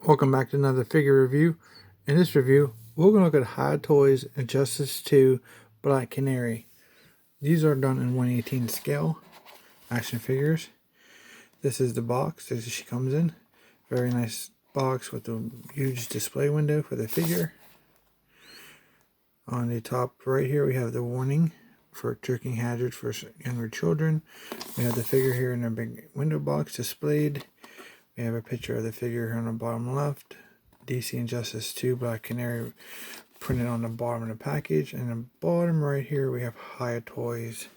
Welcome back to another figure review. In this review, we're going to look at Hiya Toys Injustice 2 Black Canary. These are done in 1/18 scale action figures. This is the box that she comes in. Very nice box with a huge display window for the figure. On the top right here, we have the warning for drinking hazards for younger children. We have the figure here in a big window box displayed. We have a picture of the figure here on the bottom left. DC Injustice 2 Black Canary printed on the bottom of the package. And the bottom right here we have Hiya Toys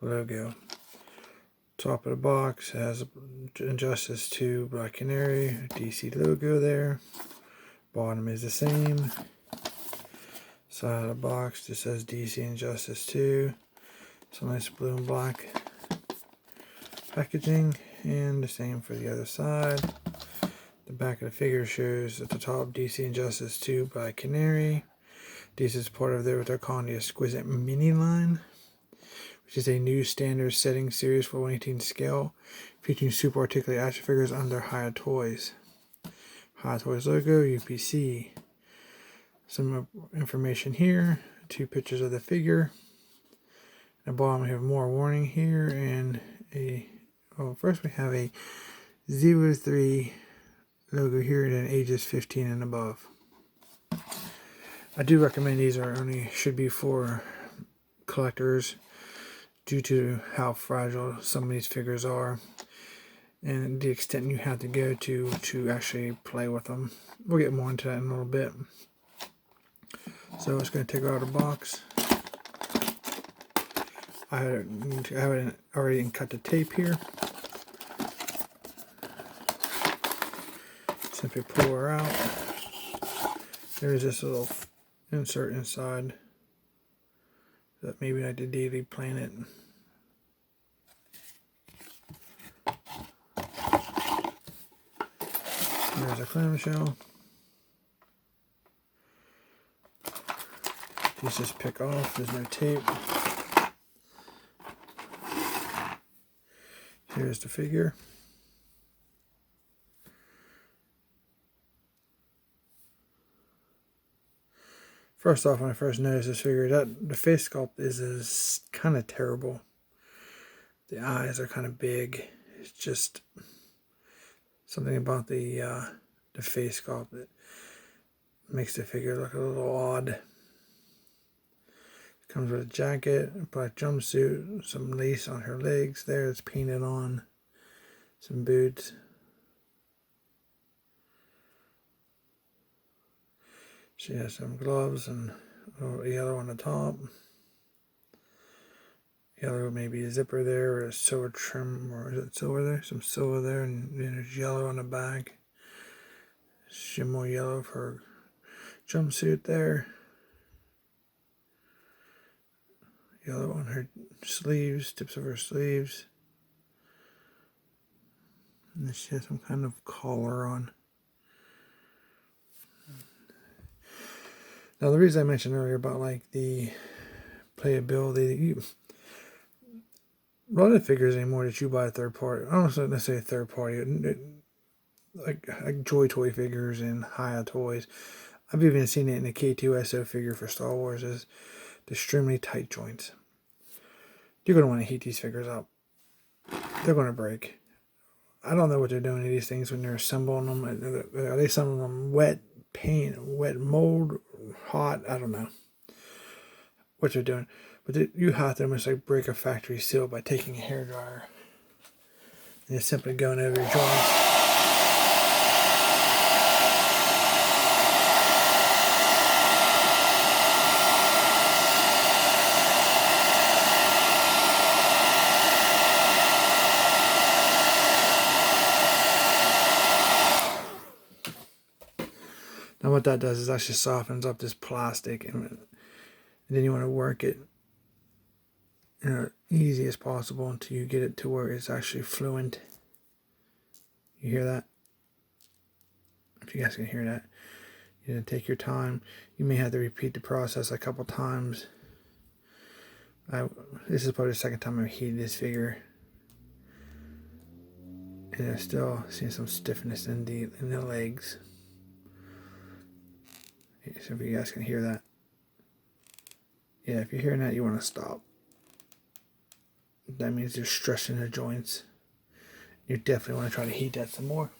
logo. Top of the box has Injustice 2 Black Canary, DC logo there. Bottom is the same. Side of the box just says DC Injustice 2. Some nice blue and black packaging. And the same for the other side. The back of the figure shows at the top DC Injustice 2 by Canary. This is part of what they're calling the Exquisite Mini line, which is a new standard setting series for 1/18 scale, featuring super articulated action figures under Hiya Toys. Hiya Toys logo, UPC. Some information here, 2 pictures of the figure. At the bottom we have more warning here and first we have a 03 logo here and then ages 15 and above. I do recommend these should be for collectors due to how fragile some of these figures are and the extent you have to go to actually play with them. We'll get more into that in a little bit. So I'm just going to take it out of the box. I have already cut the tape here. Simply pull her out. There's this little insert inside that maybe like the Daily Planet. There's a clamshell. These just pick off. There's no tape. Here's the figure. First off, when I first noticed this figure, the face sculpt is kind of terrible. The eyes are kind of big. It's just something about the face sculpt that makes the figure look a little odd. Comes with a jacket, a black jumpsuit, some lace on her legs there. It's painted on. Some boots. She has some gloves and yellow on the top. Yellow, maybe a zipper there, or a silver trim, or is it silver there? Some silver there, and then there's yellow on the back. Shimmer yellow for her jumpsuit there. Yellow on her sleeves, tips of her sleeves. And she has some kind of collar on. Now the reason I mentioned earlier about like the playability, a lot of figures anymore that you buy a third party, I don't know necessarily third party, like Joy Toy figures and Hiya Toys. I've even seen it in the K2SO figure for Star Wars, is the extremely tight joints. You're going to want to heat these figures up. They're going to break. I don't know what they're doing to these things when they're assembling them. Are they assembling them wet paint, wet mold, hot? I don't know what they're doing. But you have to almost like break a factory seal by taking a hairdryer and just simply going over your joints. Now what that does is actually softens up this plastic, and then you want to work it easy as possible until you get it to where it's actually fluent. You hear that? If you guys can hear that, you need to take your time. You may have to repeat the process a couple times. This is probably the second time I've heated this figure. And I'm still seeing some stiffness in the legs. So if you guys can hear that. Yeah, if you're hearing that, you want to stop. That means you're stressing the joints. You definitely want to try to heat that some more.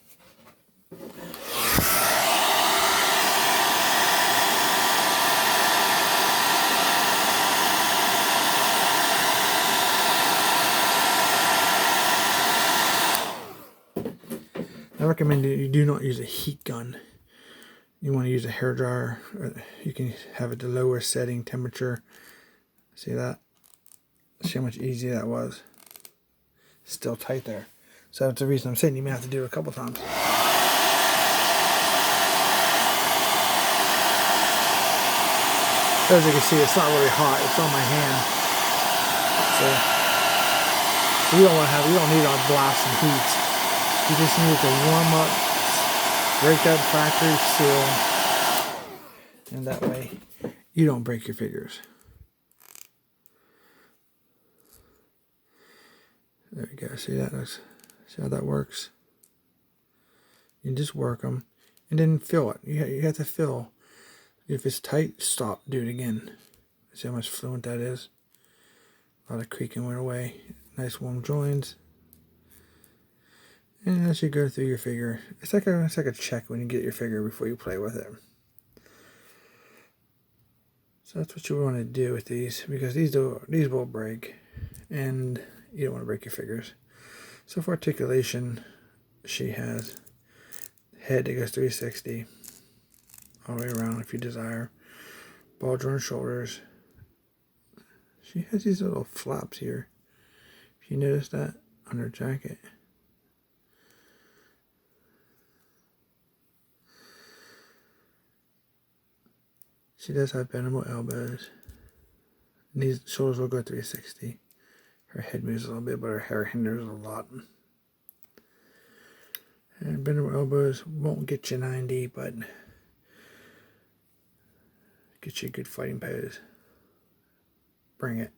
I recommend you do not use a heat gun. You want to use a hair dryer. You can have it the lower setting temperature. See that? See how much easier that was? Still tight there. So that's the reason I'm saying you may have to do it a couple times. As you can see, it's not really hot. It's on my hand. So you don't need a blast and heat. You just need it to warm up, break that factory seal, and that way you don't break your fingers. There we go. See that? See how that works? You just work them and then feel it. You have to feel. If it's tight, stop. Do it again. See how much fluent that is? A lot of creaking went away. Nice warm joints. And as you go through your figure, it's like a check when you get your figure before you play with it. So that's what you want to do with these, because these will break, and you don't want to break your figures. So for articulation, she has head that goes 360 all the way around if you desire. Ball joint shoulders. She has these little flaps here. If you notice that on her jacket. She does have bendable elbows. And these shoulders will go 360. Her head moves a little bit, but her hair hinders a lot. And bendable elbows won't get you 90, but get you a good fighting pose. Bring it.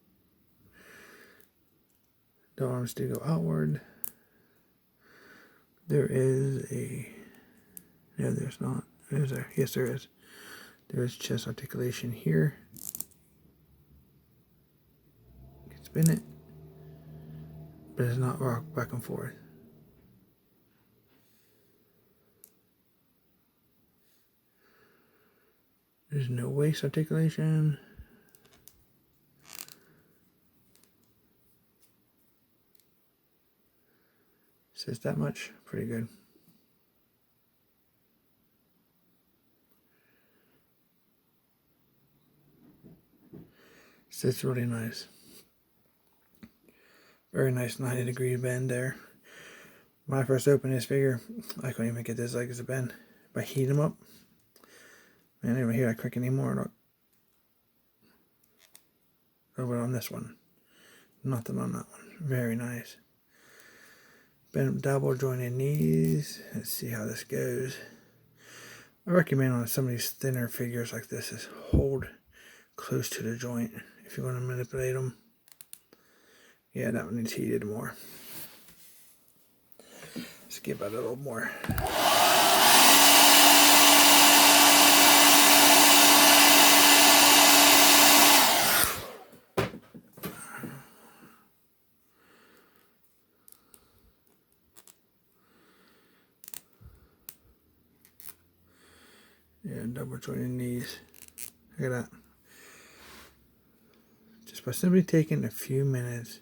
The arms do go outward. There is a... No, there's not. Yes, there is. There is chest articulation here. You can spin it, but it's not rock back and forth. There's no waist articulation. Says that much. Pretty good. Sits really nice. Very nice 90-degree bend there. When I first opened this figure, I couldn't even get this legs to bend. If I heat them up, man, I don't even hear that crick anymore. Look. Over on this one. Nothing on that one. Very nice. Bend double jointed knees. Let's see how this goes. I recommend on some of these thinner figures like this is hold close to the joint if you want to manipulate them. Yeah, that one needs heated more. Let's give it a little more. Yeah, double jointed knees. Look at that. Just by simply taking a few minutes,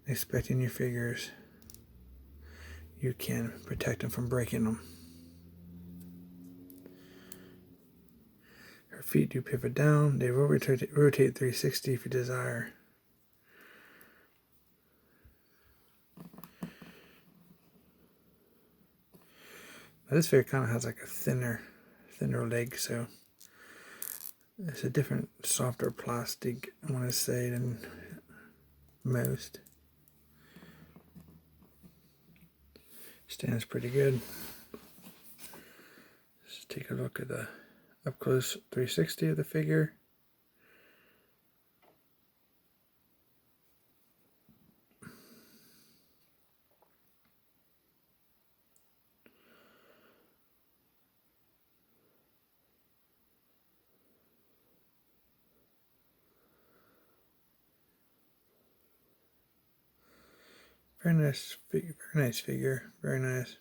inspecting your figures, you can protect them from breaking them. Her feet do pivot down. They will rotate 360 if you desire. Now this figure kind of has like a thinner leg, so it's a different, softer plastic, I want to say, than most. Stands pretty good. Let's take a look at the up close 360 of the figure. Very nice figure, very nice.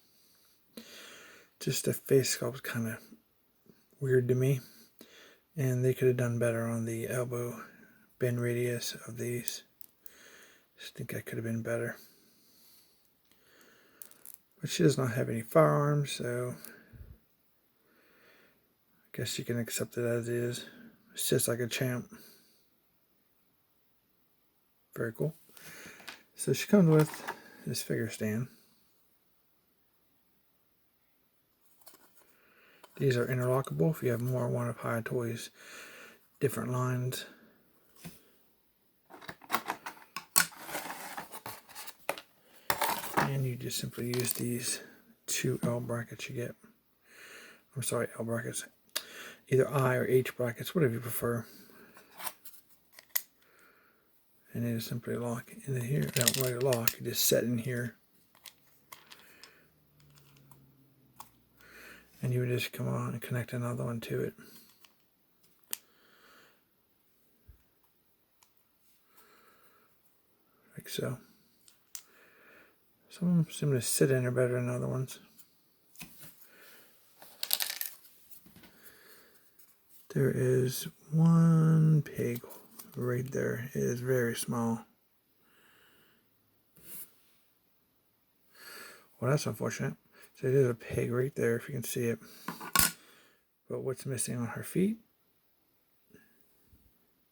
Just the face sculpt kind of weird to me, and they could have done better on the elbow bend radius of these. I think that could have been better. But she does not have any firearms, so I guess you can accept it as is. It's just like a champ. Very cool. So she comes with this figure stand. These are interlockable if you have more one of Hiya Toys different lines. And you just simply use these 2 L brackets you get. I'm sorry, L brackets. Either I or H brackets, whatever you prefer. And they just simply lock in here. They don't really lock, you just set in here. And you would just come on and connect another one to it. Like so. Some of them seem to sit in there better than other ones. There is one pig right there. It is very small. Well, that's unfortunate. So it is a pig right there, if you can see it. But what's missing on her feet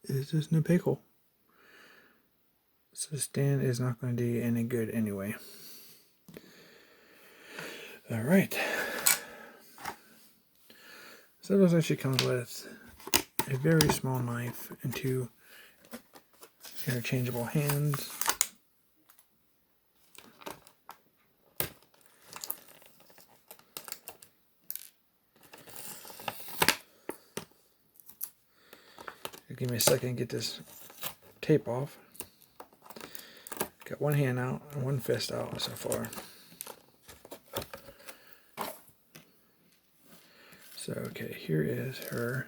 is this new pig hole. So the stand is not going to do you any good anyway. Alright. So it looks like she comes with a very small knife and 2 interchangeable hands. Give me a second to get this tape off. Got one hand out and one fist out so far. So, okay, here is her.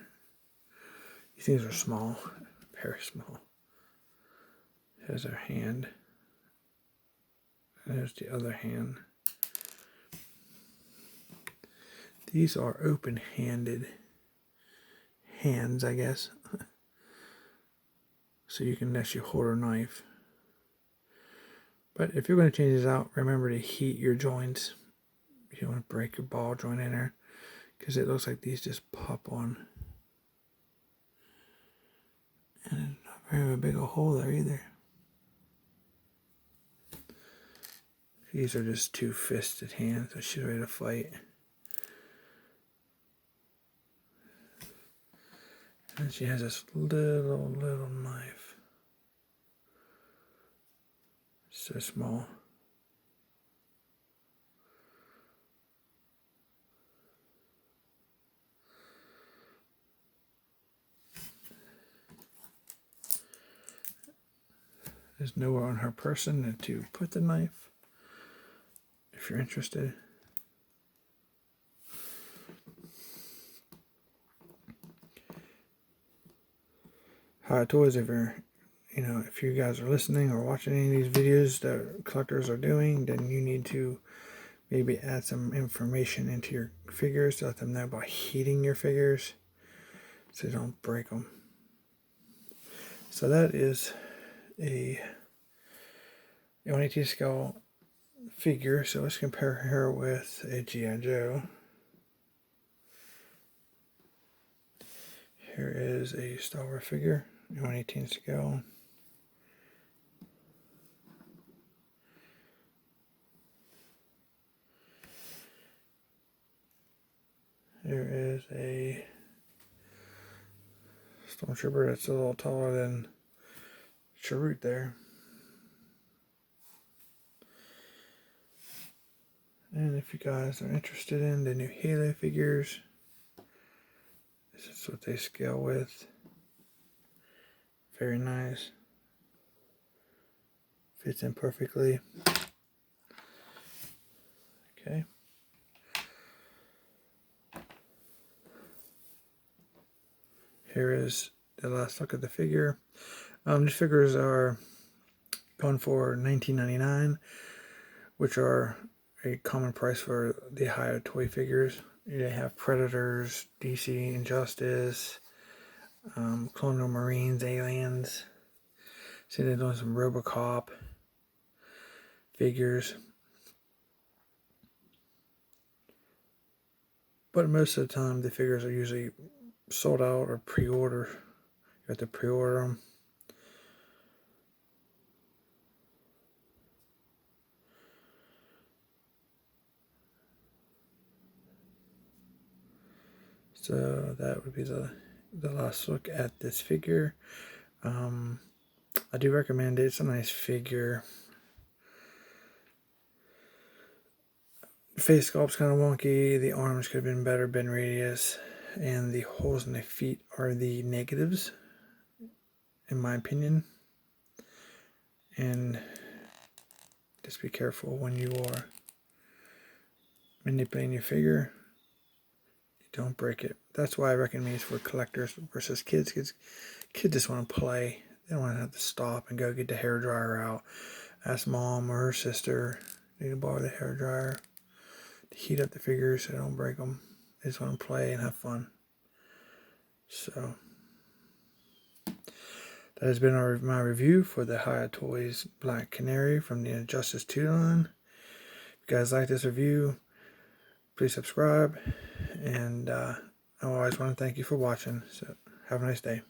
These things are small, very small. There's her hand. There's the other hand. These are open-handed hands, I guess. So you can actually hold her knife. But if you're going to change these out, remember to heat your joints. You don't want to break your ball joint in there, because it looks like these just pop on. And it's not very big a hole there either. These are just 2 fisted hands, so she's ready to fight. And she has this little knife. So small. There's nowhere on her person to put the knife, if you're interested. Hiya Toys, if you guys are listening or watching any of these videos that collectors are doing, then you need to maybe add some information into your figures to let them know about heating your figures so you don't break them. So that is a 1/18 scale figure. So let's compare her with a G.I. Joe. Here is a Star Wars figure, 1/18 scale. Here is a Stormtrooper that's a little taller than Chirrut there. And if you guys are interested in the new Halo figures, this is what they scale with. Very nice. Fits in perfectly. Okay. Here is the last look at the figure. These figures are going for $19.99, which are a common price for the Hiya toy figures. They have Predators, DC Injustice, Colonial Marines, Aliens. See, they're doing some RoboCop figures. But most of the time, the figures are usually sold out or pre-order. You have to pre-order them. So that would be the last look at this figure. I do recommend it. It's a nice figure. The face sculpt's kind of wonky. The arms could have been better, bend radius, and the holes in the feet are the negatives, in my opinion. And just be careful when you are manipulating your figure. You don't break it. That's why I recommend these for collectors versus kids. Kids just want to play. They don't want to have to stop and go get the hairdryer out. Ask mom or her sister, need to borrow the hairdryer to heat up the figures so they don't break them. They just want to play and have fun. So that has been my review for the Hiya Toys Black Canary from the Injustice 2 line. If you guys like this review, please subscribe. And I always want to thank you for watching. So have a nice day.